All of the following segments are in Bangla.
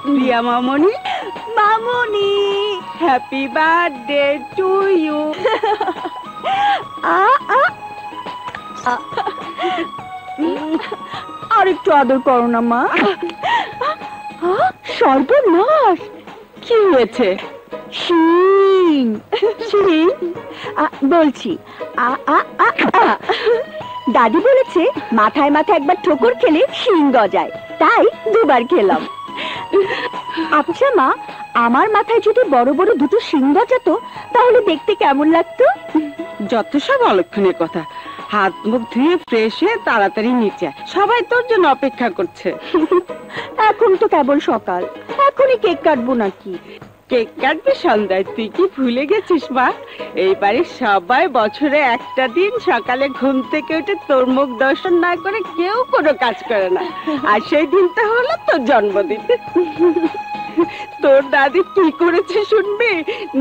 প্রিয়া মামনি, মামনি, হ্যাপি বার্থডে টু ইউ। আর একটু আদর করো না মা। সর্বনাশ, কি হয়েছে? শিং শিং বলছি, দাদি বলেছে মাথায় মাথায় একবার ঠোকর খেলে শিং গজায়, তাই দুবার খেলাম। আচ্ছা মা, আমার মাথায় যদি বড় বড় দুটো শিং গজাতো তাহলে দেখতে কেমন লাগতো? যত সব অলক্ষণের কথা। হাত মুখ ধুয়ে ফ্রেশ হয়ে তাড়াতাড়ি নিচে, সবাই তোর জন্য অপেক্ষা করছে। এখন তো কেবল সকাল, এখনই কেক কাটবো নাকি? কেক কাটবে সন্ধ্যায়, তুই কি ভুলে গেছিস মা? এইবারে সবাই বছরে একটা দিন সকালে ঘুম থেকে উঠে তোর মুখ দর্শন না করে কেউ কোনো কাজ করে না, আর সেই দিনটা হলো তোর জন্মদিন। তোর দাদি কি করেছে শুনবি?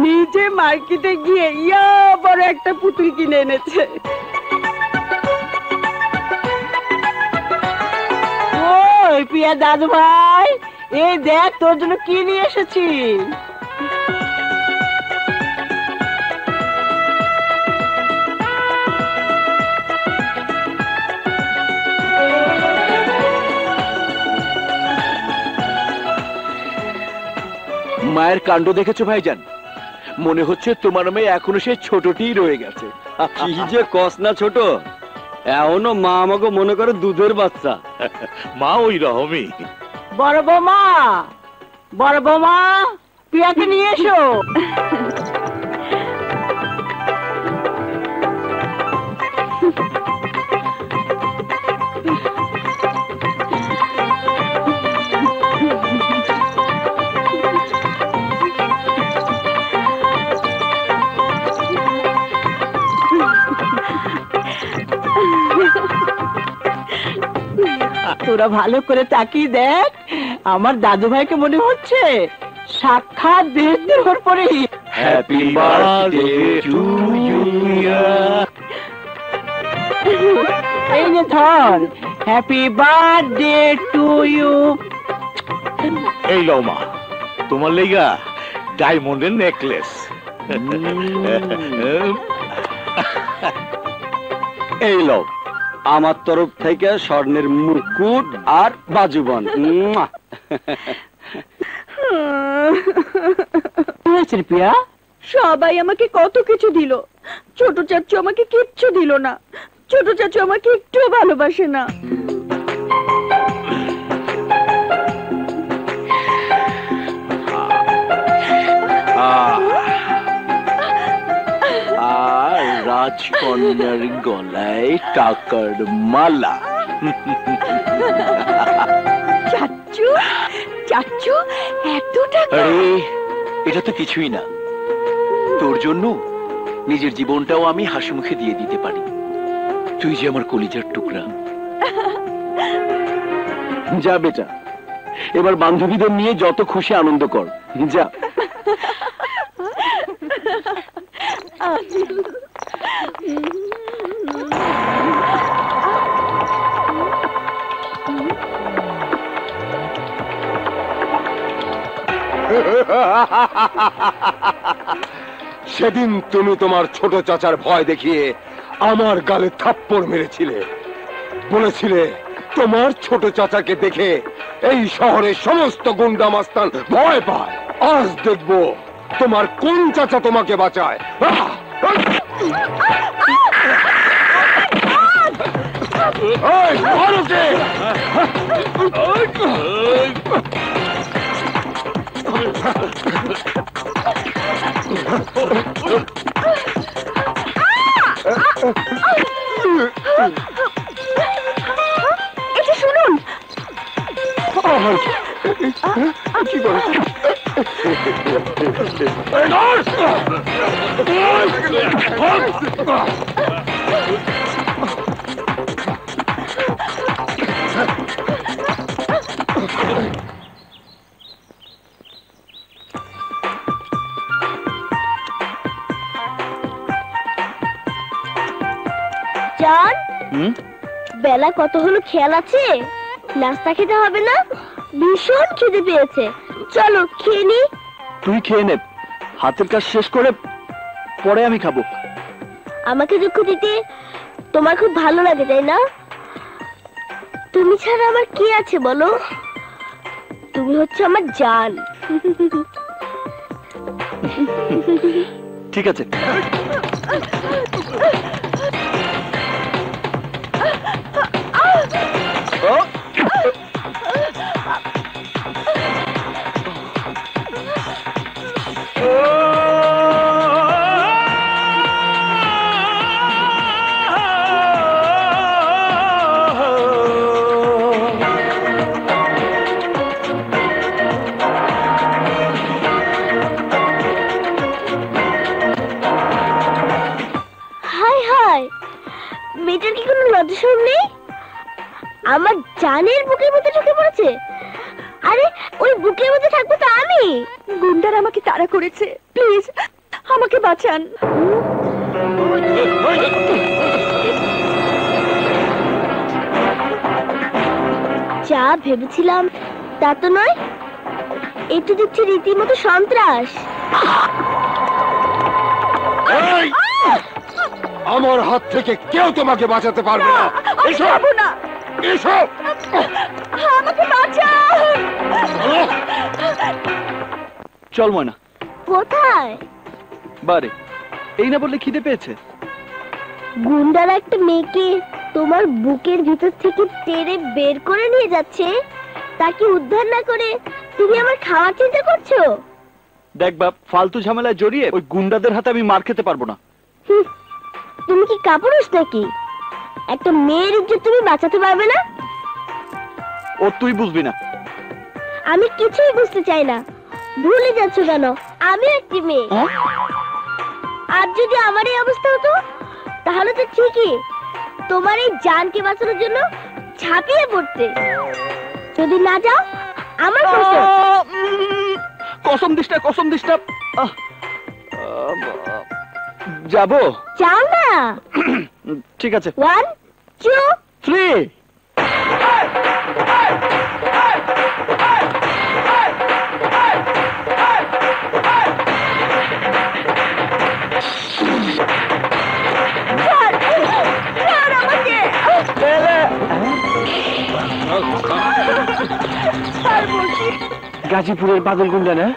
নিজে মার্কেটে গিয়ে ইয়া বড় একটা পুতুল কিনে এনেছে। ওই প্রিয়া দাদু ভাই, এই দেখ তোর জন্য কি নিয়ে এসেছি। মায়ের কাণ্ড দেখেছো ভাইজান? মনে হচ্ছে তোমার মেয়ে এখনো সেই ছোটটিই রয়ে গেছে। কি যে কস না ছোট, এখনো মা আমাকে মনে করে দুধের বাচ্চা। মা ওই রকমই। বড় বৌমা, বড় বৌমা, প্রিয়াকে নিয়ে এসো। তোরা ভালো করে তাকিয়ে দেখ, আমার দাদু ভাইকে মনে হচ্ছে সাক্ষাৎ দেহের ওর পরে। Happy birthday to you. এই যে ধর, হ্যাপি বার্থডে টু ইউ। এই লও মা, তোমার লেগা ডায়মন্ডের নেকলেস। এই লও আমার তরফ থেকে স্বর্ণের মুকুট আর বাজুবন। প্রিয়া, সবাই আমাকে কত কিছু দিল, ছোট চাচু আমাকে কিচ্ছু দিল না। ছোট চাচু আমাকে একটুও ভালোবাসে না। আর রাজকন্যার গলায় টাকার মালা। চাচু, চাচু, এত টাকা! আরে এটা তো কিছুই না, তোর জন্য নিজের জীবনটাও আমি হাসি মুখে দিয়ে দিতে পারি। তুই যে আমার কলিজার টুকরা। যা বেটা, এবার বান্ধবীদের নিয়ে যত খুশি আনন্দ কর, যা। সেদিন তুমি তোমার ছোট চাচার ভয় দেখিয়ে আমার গালে থাপ্পড় মেরেছিলে, বলেছিলে তোমার ছোট চাচাকে দেখে এই শহরের সমস্ত গুন্ডা মাস্তান ভয় পায়। আজ দেখবো তোমার কোন চাচা তোমাকে বাঁচায়। এটা শুনুন। কি করে জান, বেলা কত হলো খেয়াল আছে? নাস্তা খেতে হবে না? ভীষণ খিদে পেয়েছে, চলো খেয়ে নি। তুই খেয়ে নে, হাতের কাজ শেষ করে পরে আমি খাবো। আমাকে দুঃখ দিতে তোমার খুব ভালো লাগে তাই না? তুমি ছাড়া আমার কি আছে বলো? তুমি হচ্ছে আমার জান। ঠিক আছে। হাই হাই, মেয়েটার কি কোনো লজ্জাশরম নেই? আমার জানের বুকের মধ্যে ঢুকে পড়েছে। আরে ওই বুকের মধ্যে থাকবো তো আমি। গুন্ডার আমাকে তাড়া করেছে, প্লিজ আমাকে বাঁচান। যা ভেবেছিলাম তা তো নয়, একটু দেখছি রীতিমতো সন্ত্রাস। এই! আমার হাত থেকে কেউ তোমাকে বাঁচাতে পারবে না। এসো না, এসো। আমাকে বাঁচান। চলো। চল ময়না। কোথায়? বারে, এই না বললে খিদে পেয়েছে। গুন্ডারা একটা মেয়েকে তোমার বুকের ভিতর থেকে টেনে বের করে নিয়ে যাচ্ছে, তাকে উদ্ধার না করে তুমি আমার খাওয়ার চিন্তা করছো? দেখ বাপ, ফালতু ঝামেলায় জড়িয়ে ওই গুন্ডাদের হাতে আমি মার খেতে পারবো না। হুঁ, তুমি কি কাপুরুষ নাকি? একটা মেয়ের ইজ্জত তুমি বাঁচাতে পারবে না? ও তুই বুঝবি না। আমি কিছুই বুঝতে চাই না। ভুলে যাচ্ছ কেন? আমি একটি মেয়ে। আর যদি আমার এই অবস্থা হতো তাহলে তো ঠিকই তোমার এই জানকে বাঁচানোর জন্য ঝাঁপিয়ে পড়তে। যদি না যাও আমার কসম। কসম দিস না, কসম দিস না। যাবো। যাও না। ঠিক আছে। 1 2 3। ছাড় আমাকে। ছাড় বলছি। গাজীপুরের পাগল গুন্ডা না?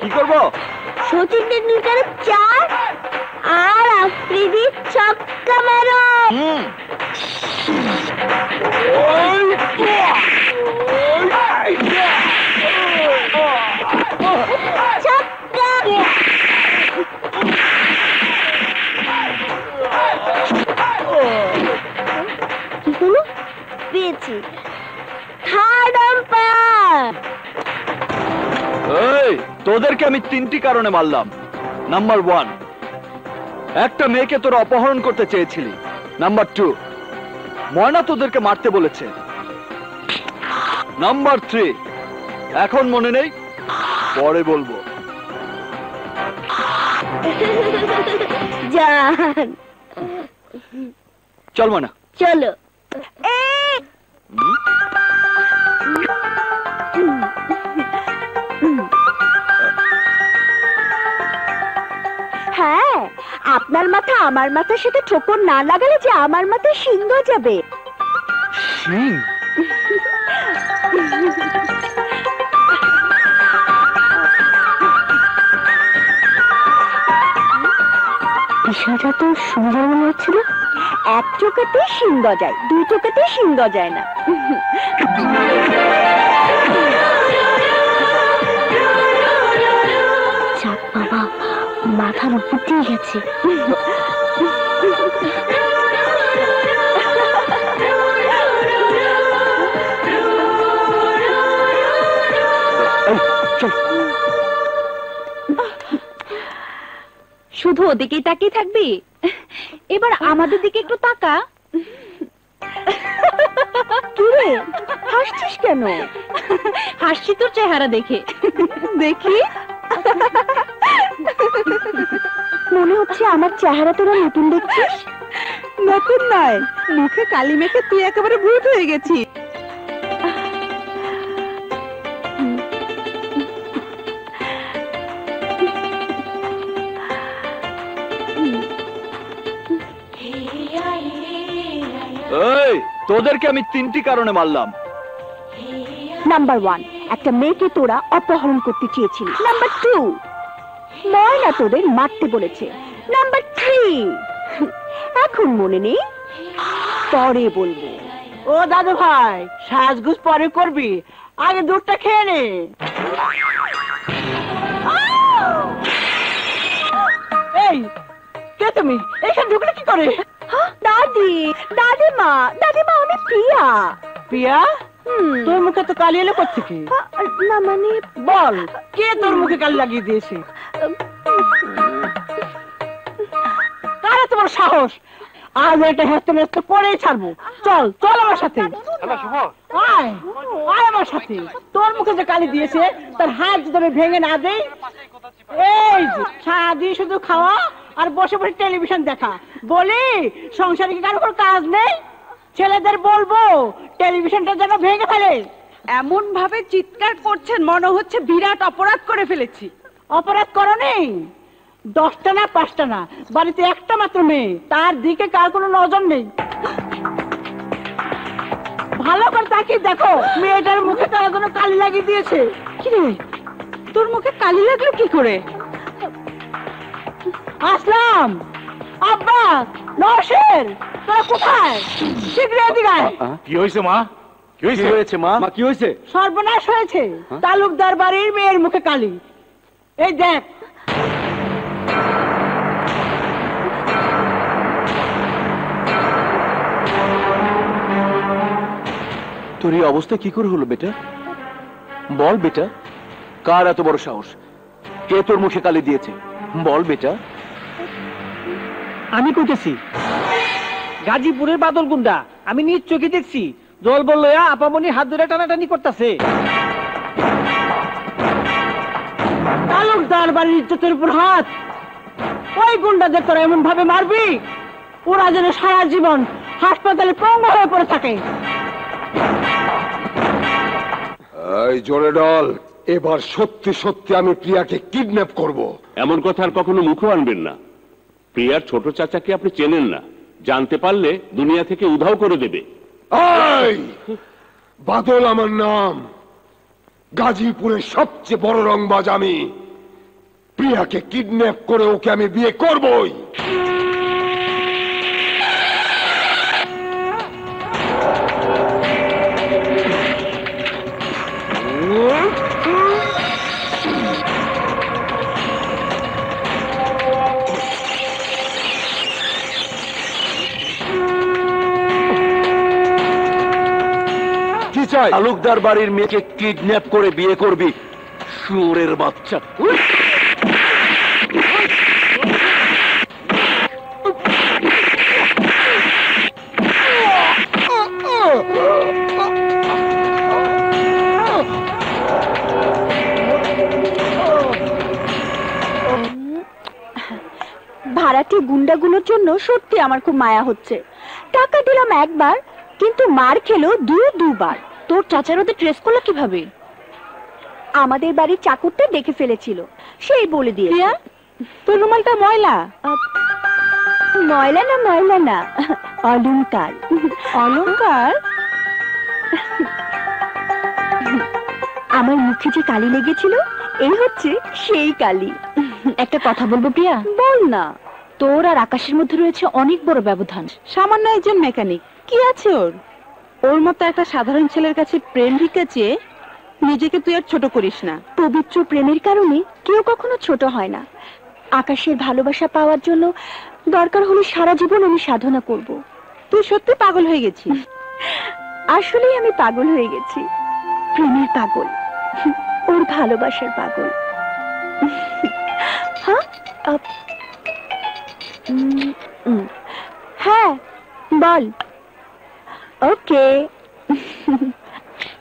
কি করবো? সচিন টেন্ডুলকারের 4 আর আফ্রিদি ছক্কা মারো। ছক্কা। কি হলো? পেয়েছি। Third umpire. এই, তোদেরকে আমি 3টি কারণে মারলাম। নাম্বার 1, একটা মেয়েকে তোরা অপহরণ করতে চেয়েছিলি। নাম্বার 2, ময়না তোদেরকে মারতে বলেছে। নাম্বার 3, এখন মনে নেই, পরে বলবো। জান চল ময়না। চলো। হ্যাঁ, আপনার মাথা আমার মাথার সাথে ঠোকর না লাগালে যে আমার মাথায় শিং যাবে। শিং? দিশাটা তো সুন্দর মনে হচ্ছিল। এক চোখেতে শিং গজায়, দুই চোখেতে শিং গজায় না। যাক বাবা, মাথার উপর দিয়ে গেছে। শুধু ওদিকেই তাকিয়ে থাকবি? এবার আমাদের দিকে একটু তাকা। কি রে, হাসছিস কেন? হাসছি তোর চেহারা দেখে। দেখি, মনে হচ্ছে আমার চেহারা তোরা নতুন দেখছিস। নতুন নয়, মুখে কালি মেখে তুই একেবারে ভূত হয়ে গেছিস। এই, তোদেরকে আমি 3টি কারণে মারলাম। নাম্বার 1, একটা মেয়েকে তোরা অপহরণ করতে চেয়েছিলি। নাম্বার 2, ময়না তোদের মারতে বলেছে। নাম্বার 3, এখন মনে নেই, পরে বলবো। ও দাদু ভাই, সাজগুজ পরে করবি, আগে দুধটা খেয়ে নে। এই, কে তুমি? এখানে ঢুকলে কি করে? দাদি, দাদিমা, দাদিমা, আমি প্রিয়া। প্রিয়া, তোর মুখে তো কালি এলো কোত্থেকে? না মানে, বল, কে তোর মুখে কালি লাগিয়ে দিয়েছে? কারে তোমার সাহস? আজ একটা হেস্তে নেস্তে করেই ছাড়বো। চল চল আমার সাথে, আয় আয় আমার সাথে। তোর মুখে যে কালি দিয়েছে তার হাত যদি আমি ভেঙে না দেই। এই যে সারাদিন শুধু খাওয়া আর বসে বসে টেলিভিশন দেখা, বলি সংসারে কি কারো কোনো কাজ নেই? ছেলেদের বলবো টেলিভিশনটা যেন ভেঙে ফেলে। এমন ভাবে চিৎকার করছেন মনে হচ্ছে বিরাট অপরাধ করে ফেলেছি। অপরাধ করো নেই, 10টা না 5টা না, বাড়িতে একটা মাত্র মেয়ে, তার দিকে কার কোনো নজর নেই। ভালো করে তাকিয়ে দেখো, মেয়েটার মুখে তারা কোনো কালি লাগিয়ে দিয়েছে। কি রে, তোর মুখে কালি লাগলো কি করে? আসলাম, আব্বা, নরসের, তোরা কোথায়? শীঘ্র এদিকে আয়। কি হয়েছে মা? কি কি হয়েছে মা? কি হয়েছে? সর্বনাশ হয়েছে, তালুকদার বাড়ির মেয়ের মুখে কালি। এই দেখ। তোর এই অবস্থা কি করে হলো বেটা? বল বেটা, কার এত বড় সাহস? কে তোর মুখে কালি দিয়েছে? বল বেটা। আমি কইতেছি, গাজীপুরের বাদল গুন্ডা, আমি নিজ চোখে দেখছি। জল বললো আপামনি হাত ধরে টানাটানি করতেছে। তালুকদার বাড়ির ইজ্জতের উপর হাত। ওই গুন্ডাদের তোরা এমন ভাবে মারবি, ওরা যেন সারা জীবন হাসপাতালে পঙ্গু হয়ে পড়ে থাকে। এই জোরে ডল, এবার সত্যি সত্যি আমি প্রিয়াকে কিডন্যাপ করব। এমন কথা আর কখনো মুখও আনবেন না। প্রিয়ার ছোট চাচাকে আপনি চেনেন না, জানতে পারলে দুনিয়া থেকে উধাও করে দেবে। এই বাদল আমার নাম, গাজীপুরের সবচেয়ে বড় রংবাজ আমি। প্রিয়াকে কিডন্যাপ করে ওকে আমি বিয়ে করবই। কি চাই? তালুকদার বাড়ির মেয়েকে কিডন্যাপ করে বিয়ে করবি, শুয়োরের বাচ্চা। ভাড়াটে গুন্ডাগুলোর জন্য সত্যি আমার খুব মায়া হচ্ছে। টাকা দিলাম একবার, কিন্তু মার খেলো দুবার। তোর চাচার ওদের ট্রেস করলো কিভাবে? আমাদের বাড়ির চাকরটা দেখে ফেলেছিল, সেই বলে দিয়ে। তোর রুমালটা ময়লা। ময়লা না, ময়লা না, অলংকার। অলংকার? আমার মুখে যে কালি লেগেছিল, এই হচ্ছে সেই কালি। একটা কথা বলবো প্রিয়া? বল না। তোর আর আকাশের মধ্যে রয়েছে অনেক বড় ব্যবধান। সামান্য একজন মেকানিক, কি আছে ওর? ওর মতো একটা সাধারণ ছেলের কাছে প্রেম ভিক্ষা চেয়ে নিজেকে তুই আর ছোট করিস না। পবিত্র প্রেমের কারণে কেউ কখনো ছোট হয় না। আকাশের ভালোবাসা পাওয়ার জন্য দরকার হলে সারা জীবন আমি সাধনা করব। তুই সত্যি পাগল হয়ে গেছিস। আসলেই আমি পাগল হয়ে গেছি, প্রেমের পাগল, ওর ভালোবাসার পাগল। হ্যাঁ হ্যাঁ বল। ওকে।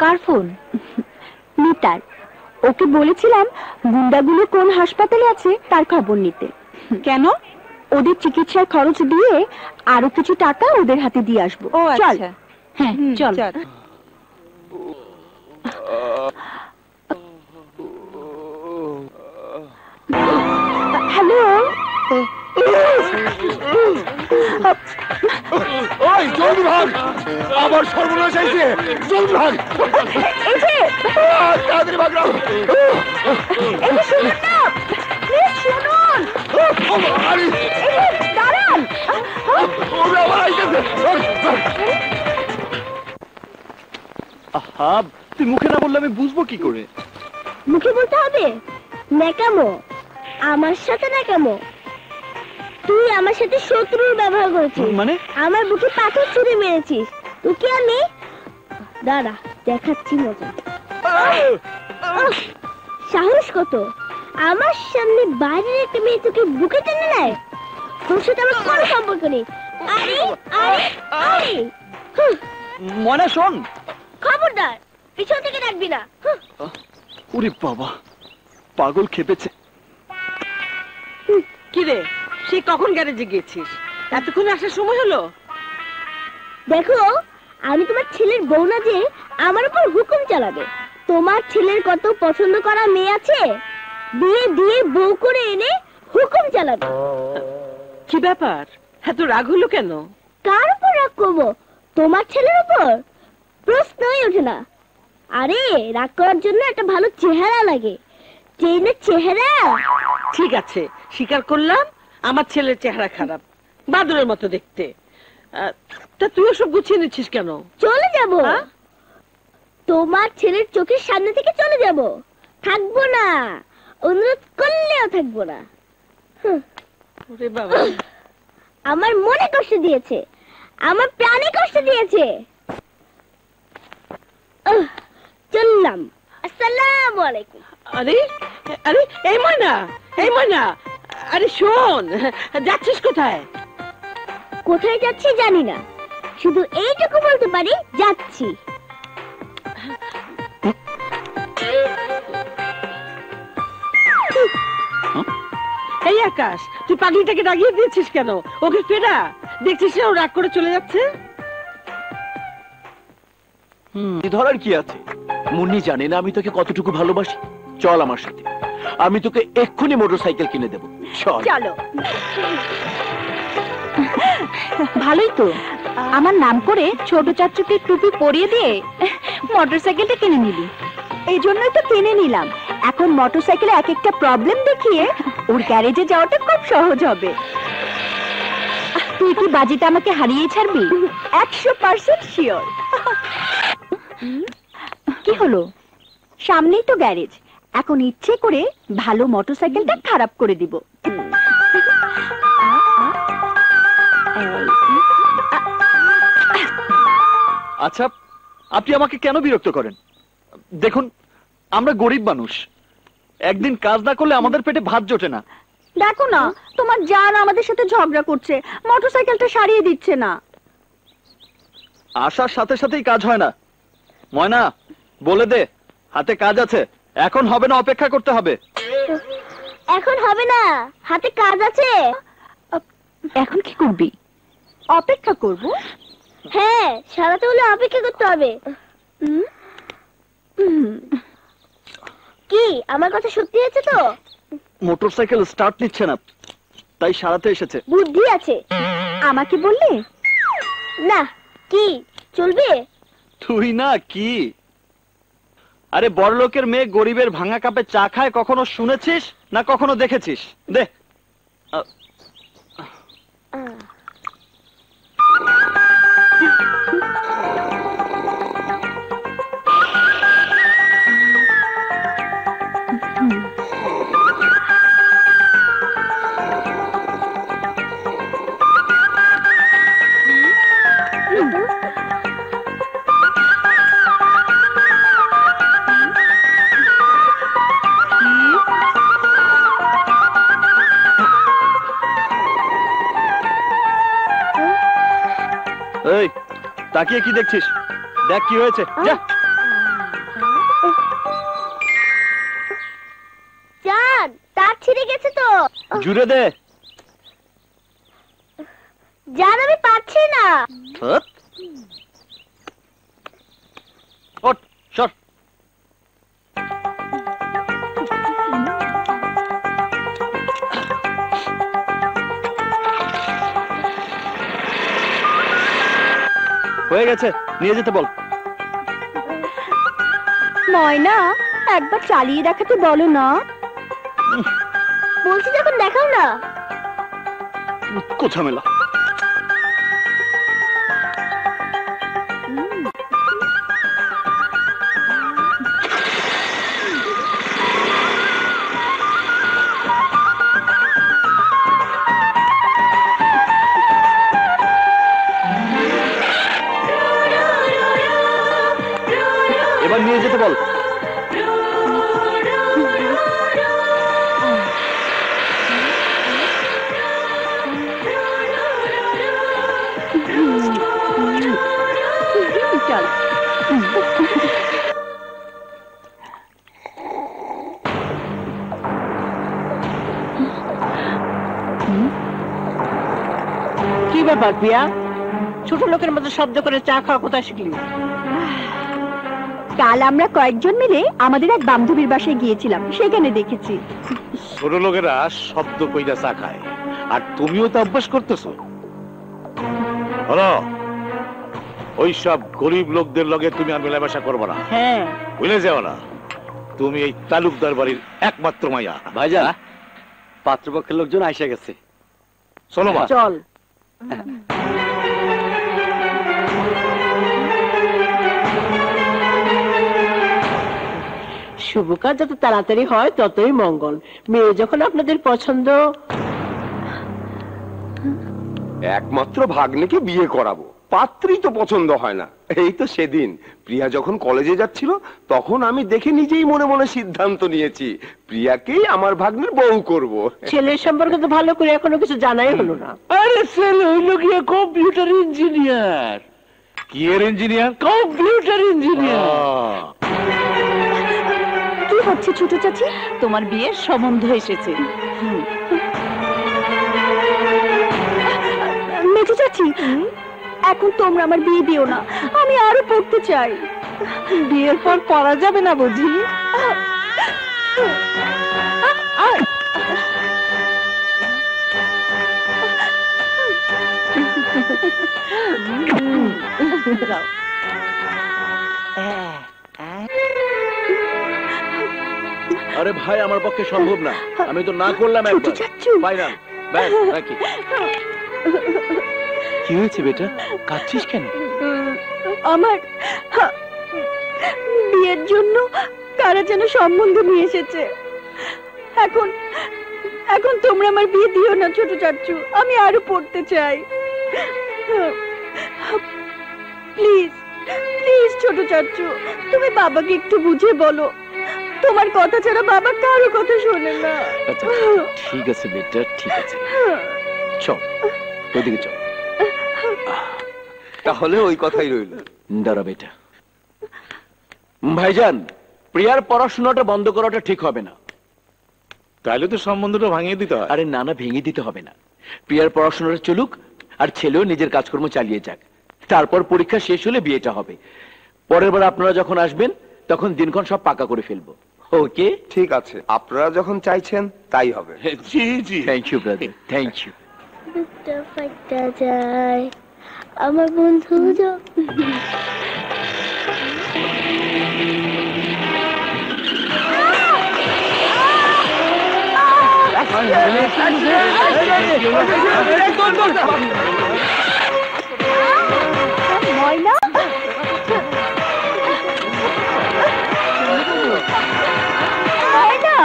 কার ফোন? মিতার। ওকে বলেছিলাম গুন্ডাগুলো কোন হাসপাতালে আছে তার খবর নিতে। কেন? ওদের চিকিৎসার খরচ দিয়ে আরো কিছু টাকা ওদের হাতে দিয়ে আসবো। ও চল। আচ্ছা, হ্যাঁ চল। হ্যালো। ওই জলদি ভাগ, আবার সর্বনাশ হয়েছে, জলদি ভাগ। এই যে তাড়াতাড়ি ভাগ রাও। এই যে শুনুন না, প্লিজ শুনুন। আরে এই যে দাঁড়ান। ওরা আবার আইতেছে। আহা, তুই মুখে না বললে আমি বুঝবো কি করে? মুখে বলতে হবে? ন্যাকামো, আমার সাথে ন্যাকামো। তুই আমার সাথে শত্রুর ব্যবহার করেছিস, মানে? আমার বুকে পাথর ছুঁড়ে মেরেছিস। তোকে আমি দাঁড়া দেখাচ্ছি মজা। সাহস কত, আমার সামনে বাইরের একটা মেয়ে তোকে বুকে টেনে নেয়? তোর সাথে আমার কোনো সম্পর্ক নেই। আরে আরে আরে, মনে শোন। খবরদার পিছন থেকে ডাকবি না। ওরে বাবা, পাগল খেপেছে। কি রে, সে কখন গ্যারেজে গিয়েছিস? এতক্ষণ আসার সময় হলো? দেখো, আমি তোমার ছেলের বউ না যে আমার উপর হুকুম চালাবে। তোমার ছেলের কত পছন্দ করা মেয়ে আছে, বিয়ে দিয়ে বউ করে এনে হুকুম চালাবে। কি ব্যাপার, এত রাগ হলো কেন? কার উপর রাগ করবো? তোমার ছেলের উপর? প্রশ্নই ওঠে না। আরে রাগ করার জন্য একটা ভালো চেহারা লাগে, যেই না চেহারা। ঠিক আছে, স্বীকার করলাম আমার ছেলের চেহারা খারাপ, বাদুরের মতো দেখতে। তা তুই ওসব গুছিয়ে নিচ্ছিস কেন? চলে যাব, হ্যাঁ? তোমার ছেলের চোখের সামনে থেকে চলে যাব। থাকবো না, অনুরোধ করলেও থাকবো না। ওরে বাবা, আমার মনে কষ্ট দিয়েছে, আমার প্রাণে কষ্ট দিয়েছে। চললাম, আসসালামু আলাইকুম। আরে আরে, এই ময়না, এই ময়না, আরে শোন, যাচ্ছিস কোথায়? কোথায় যাচ্ছি জানি না, শুধু এইটুকু বলতে পারি যাচ্ছি। এই আকাশ, তুই পাগলিটাকে রাগিয়ে দিয়েছিস কেন? ওকে ফেরা, দেখছিস না ও রাগ করে চলে যাচ্ছে। ধরার কি আছে? মুন্নি জানে না আমি তোকে কতটুকু ভালোবাসি। চল আমার সাথে, আমি তোকে এক্ষুনি মোটরসাইকেল কিনে দেবো। চল। চলো। ভালোই তো, আমার নাম করে ছোট চাচুকে টুপি পরিয়ে দিয়ে মোটরসাইকেলটা কিনে নিলি। এই জন্যই তো কিনে নিলাম। এখন মোটরসাইকেলে এক একটা প্রবলেম দেখিয়ে ওর গ্যারেজে যাওয়াটা খুব সহজ হবে। তুই কি বাজিতে আমাকে হারিয়ে ছাড়বি? 100% শিওর। কি হলো? সামনেই তো গ্যারেজ, এখন ইচ্ছে করে ভালো মোটরসাইকেলটা খারাপ করে দিব। আচ্ছা, আপনি আমাকে কেন বিরক্ত করেন? দেখুন, আমরা গরিব মানুষ, একদিন কাজ না করলে আমাদের পেটে ভাত জোটে না। দেখো না, তোমার জান আমাদের সাথে ঝগড়া করছে, মোটরসাইকেলটা সারিয়ে দিচ্ছে না। আসার সাথে সাথেই কাজ হয় না। ময়না, বলে দে হাতে কাজ আছে, এখন হবে না, অপেক্ষা করতে হবে। এখন হবে না, হাতে কাজ আছে। এখন কি করবি? অপেক্ষা করব। হ্যাঁ, সারাতে হলে অপেক্ষা করতে হবে। কি আমার কথা সত্যি হয়েছে তো? মোটরসাইকেল স্টার্ট নিচ্ছে না, তাই সারাতে এসেছে। বুদ্ধি আছে। আমাকে বললে না, কি চলবে? তুই না কি? আরে বড়লোকের মেয়ে গরিবের ভাঙা কাপে চা খায় কখনো শুনেছিস না কখনো দেখেছিস? দে। এই তাকিয়ে কি দেখছিস? দেখ কি হয়েছে, যা। জান, তার ছিঁড়ে গেছে তো। জুড়ে দে। জান, আমি পাচ্ছি না। ওঠ, সর। হয়ে গেছে, নিয়ে যেতে বল। ময়না, একবার চালিয়ে দেখাতে বলো না। বলছি যখন দেখাও না। কোথামেলা। এবার নিয়ে যেতে বল। চল। কি ব্যাপার প্রিয়া, ছোট লোকের মতো শব্দ করে চা খাওয়া কোথায় শিখলি? কাল আমরা কয়েকজন মিলে আমাদের এক বান্ধবীর বাসায় গিয়েছিলাম, সেখানে দেখেছি। ছোট লোকেরা শব্দ কইরা চা খায়, আর তুমিও তো অভ্যাস করতেছো। হলো, ওই সব গরিব লোকদের লগে তুমি আর মেলামেশা করবো না, হ্যাঁ, ভুলে যাও না তুমি এই তালুকদার বাড়ির একমাত্র মাইয়া। ভাইজান, পাত্রপক্ষের লোকজন আইসা গেছে। চলো মা। চল। শুভ কাজ যত তাড়াতাড়ি হয় ততই মঙ্গল। মেয়ে যখন আপনাদের পছন্দ। একমাত্র ভাগ্নেকে বিয়ে করাবো, পাত্রী তো পছন্দ হয় না। এই তো সেদিন প্রিয়া যখন কলেজে যাচ্ছিল, তখন আমি দেখে নিজেই মনে মনে সিদ্ধান্ত নিয়েছি প্রিয়াকেই আমার ভাগ্নের বউ করব। ছেলের সম্পর্কে তো ভালো করে এখনো কিছু জানাই হলো না। আরে ছেলে হইল গিয়ে কম্পিউটার ইঞ্জিনিয়ার। কি এর ইঞ্জিনিয়ার? Computer engineer. কি হচ্ছে ছোট চাচি? তোমার বিয়ের সম্বন্ধ এসেছে। মেজো চাচি, এখন তোমরা আমার বিয়ে দিও না, আমি আরো পড়তে চাই। বিয়ের পর পড়া যাবে না বুঝি? আরে ভাই, আমার পক্ষে সম্ভব না, আমি তো না করলাম ছোট একবার। চাচু। ফাইনাল, ব্যাস, রাখি। কি হয়েছে বেটা, কাঁদছিস কেন? আমার বিয়ের জন্য কারা যেন সম্বন্ধ নিয়ে এসেছে। এখন এখন তোমরা আমার বিয়ে দিও না ছোট চাচু, আমি আরো পড়তে চাই। প্লিজ প্লিজ ছোট চাচু, তুমি বাবাকে একটু বুঝে বলো। তোমার কথা ছাড়া বাবা কারো কথা শোনে না। আচ্ছা, ঠিক আছে বেটা, ঠিক আছে, চল ওইদিকে চল। তাহলে ওই কথাই রইল। দাঁড়া বেটা। ভাইজান, প্রিয়ার পড়াশোনাটা বন্ধ করাটা ঠিক হবে না। তাহলে তো সম্বন্ধটা ভাঙিয়ে দিতে হয়। আরে না না, ভেঙে দিতে হবে না। প্রিয়ার পড়াশোনাটা চলুক, আর ছেলেও নিজের কাজকর্ম চালিয়ে যাক। তারপর পরীক্ষা শেষ হলে বিয়েটা হবে। পরের বার আপনারা যখন আসবেন তখন দিনক্ষণ সব পাকা করে ফেলবো। ওকে? ঠিক আছে, আপনারা যখন চাইছেন তাই হবে। জি জি। Thank you brother, thank you. যায় আমার বন্ধু ময়না, ময়না,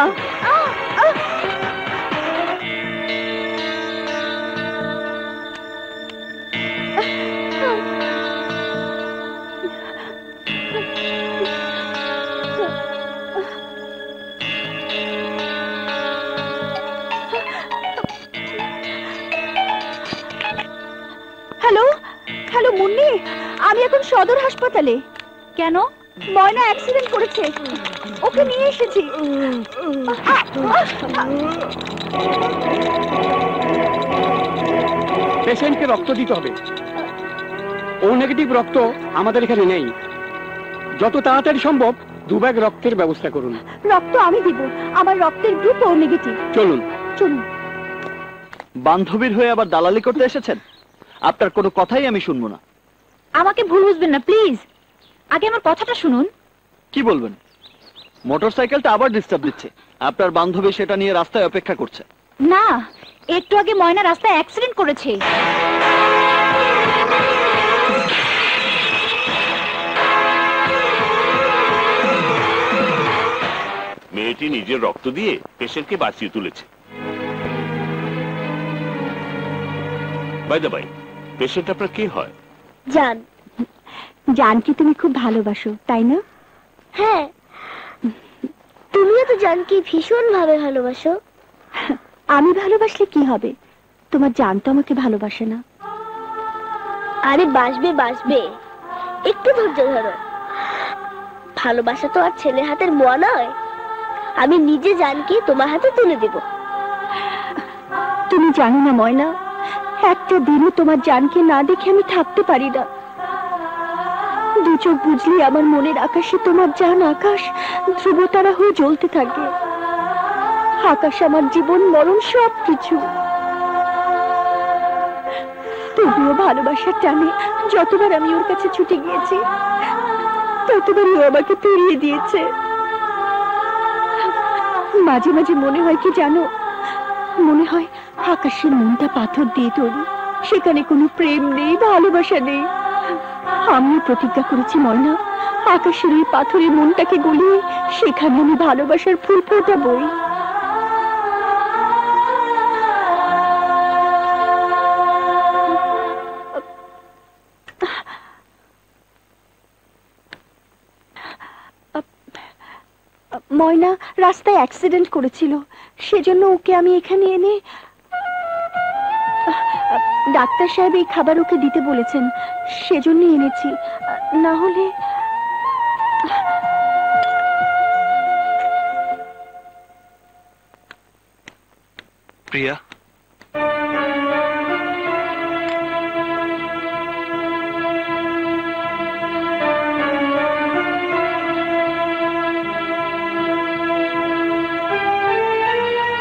হ্যালো মুন্নি, আমি এখন সদর হাসপাতালে। কেন? ময়না অ্যাক্সিডেন্ট করেছে, ওকে নিয়ে এসেছি। পেশেন্টকে রক্ত দিতে হবে। ও নেগেটিভ রক্ত আমাদের এখানে নেই। যত তাড়াতাড়ি সম্ভব 2 ব্যাগ রক্তের ব্যবস্থা করুন। রক্ত আমি দিব, আমার রক্তের গ্রুপ ও নেগেটিভ। চলুন চলুন। বান্ধবীর হয়ে আবার দালালি করতে এসেছেন? আপনার কোনো কথাই আমি শুনবো না। আমাকে ভুল বুঝবেন না প্লিজ, আগে আমার কথাটা শুনুন। কি বলবেন? মোটরসাইকেলটা আবার ডিস্টার্ব দিচ্ছে। আপনার বান্ধবী সেটা নিয়ে রাস্তায় অপেক্ষা করছে। না, একটু আগে ময়না রাস্তায় অ্যাক্সিডেন্ট করেছে। মেয়েটি নিজের রক্ত দিয়ে পেশেন্টকে বাঁচিয়ে তুলেছে। বাই দ্য বাই, পেশেন্ট আপনার কে হয়? জান। জানকে তুমি খুব ভালোবাসো, তাই না? হ্যাঁ, তুমিও তো জানকি ভীষণ ভাবে ভালোবাসো। আমি ভালোবাসলে কি হবে? তোমার জান তো আমাকে ভালোবাসে না। আরে বাসবে বাসবে, একটু ধৈর্য ধরো। ভালোবাসা তো আর ছেলের হাতের মোয়া নয়। আমি নিজে জানকি তোমার হাতে তুলে দেব। তুমি জানো না ময়না, একটা দিনও তোমার জানকে না দেখে আমি থাকতে পারি না। দু চোখ বুঝলি আমার মনের আকাশে তোমার জান আকাশ ধ্রুবতারা হয়ে জ্বলতে থাকে। আকাশ আমার জীবন মরণ সব কিছু। তবুও ভালোবাসার টানে যতবার আমি ওর কাছে ছুটে গিয়েছি, ততবারই ও আমাকে ফিরিয়ে দিয়েছে। মাঝে মাঝে মনে হয় কি জানো, মনে হয় আকাশের মনটা পাথর দিয়ে তৈরি, সেখানে কোনো প্রেম নেই, ভালোবাসা নেই। আমিও প্রতিজ্ঞা করেছি ময়না, আকাশের ওই পাথরের মনটাকে গলিয়ে সেখানে আমি ভালোবাসার ফুল ফোটাবই। ময়না রাস্তায় অ্যাক্সিডেন্ট করেছিল, সেজন্য ওকে আমি এখানে এনে, ডাক্তার সাহেব এই খাবার ওকে দিতে বলেছেন, সেজন্য এনেছি। না হলে প্রিয়া,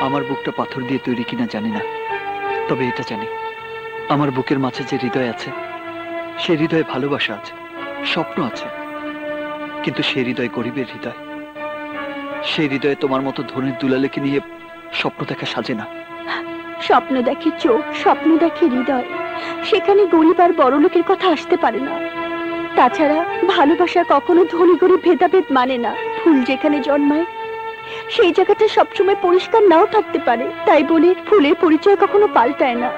আমার বুকটা পাথর দিয়ে তৈরি কিনা জানি না, তবে এটা জানি আমার বুকের মাঝে যে হৃদয় আছে, সে হৃদয়ে ভালোবাসা আছে, স্বপ্ন আছে। কিন্তু সে হৃদয় গরিবের হৃদয়। সেই হৃদয়ে তোমার মতো ধনের দুলালেকে নিয়ে স্বপ্ন দেখা সাজে না। স্বপ্ন দেখে চোখ, স্বপ্ন দেখে হৃদয়, সেখানে গরিব আর বড় লোকের কথা আসতে পারে না। তাছাড়া ভালোবাসা কখনো ধনী গরিব ভেদাভেদ মানে না। ফুল যেখানে জন্মায় সেই জায়গাটা সবসময় পরিষ্কার নাও থাকতে পারে, তাই বলে ফুলের পরিচয় কখনো পাল্টায় না।